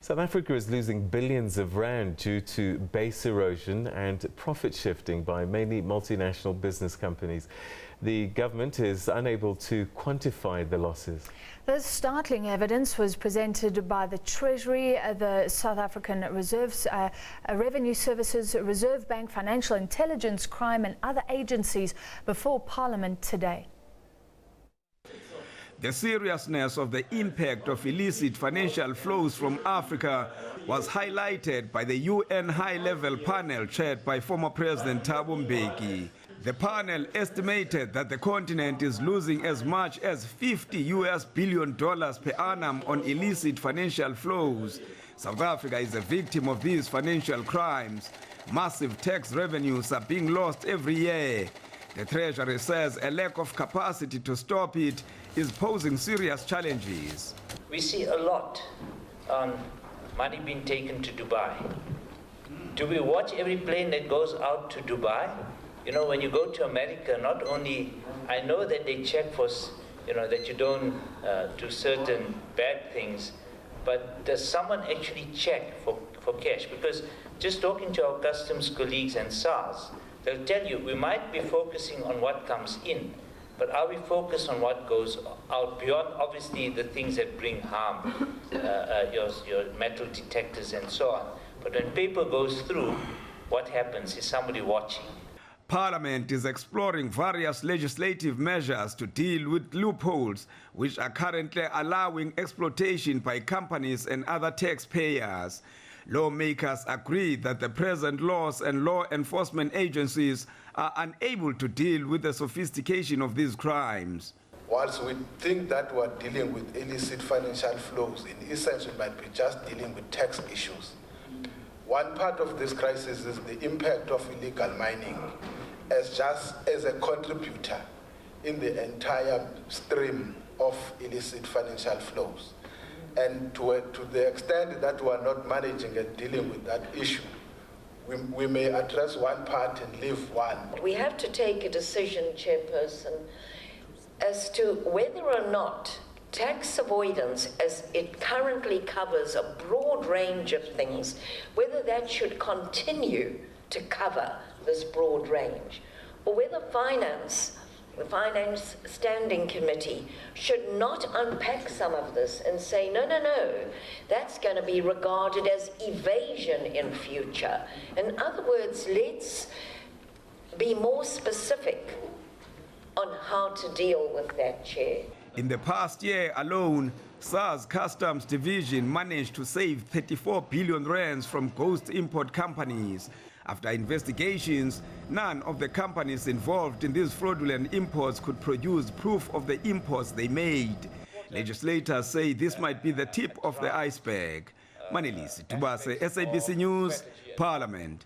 South Africa is losing billions of rand due to base erosion and profit shifting by mainly multinational business companies. The government is unable to quantify the losses. The startling evidence was presented by the Treasury, the South African Revenue Services, Reserve Bank, Financial Intelligence, Crime and other agencies before Parliament today. The seriousness of the impact of illicit financial flows from Africa was highlighted by the UN high-level panel chaired by former President Thabo Mbeki. The panel estimated that the continent is losing as much as $50 billion per annum on illicit financial flows. South Africa is a victim of these financial crimes. Massive tax revenues are being lost every year. The Treasury says a lack of capacity to stop it is posing serious challenges. We see a lot on money being taken to Dubai. Do we watch every plane that goes out to Dubai? You know, when you go to America, not only, I know that they check for, that you don't do certain bad things, but does someone actually check for cash? Because just talking to our customs colleagues and SARS, they'll tell you, we might be focusing on what comes in, but are we focused on what goes out beyond, obviously, the things that bring harm, your metal detectors and so on. But when paper goes through, what happens? Is somebody watching? Parliament is exploring various legislative measures to deal with loopholes which are currently allowing exploitation by companies and other taxpayers. Lawmakers agree that the present laws and law enforcement agencies are unable to deal with the sophistication of these crimes. Whilst we think that we're dealing with illicit financial flows, in essence we might be just dealing with tax issues. One part of this crisis is the impact of illegal mining as a contributor in the entire stream of illicit financial flows. And to the extent that we are not managing and dealing with that issue, we may address one part and leave one. We have to take a decision, Chairperson, as to whether or not tax avoidance, as it currently covers a broad range of things, whether that should continue to cover this broad range, or whether the Finance Standing Committee should not unpack some of this and say, no, that's going to be regarded as evasion in future. In other words, let's be more specific on how to deal with that, Chair. In the past year alone, SARS Customs Division managed to save 34 billion rands from ghost import companies. After investigations, none of the companies involved in these fraudulent imports could produce proof of the imports they made. Legislators say this might be the tip of the iceberg. Manelisi Tubase, SABC News, Parliament.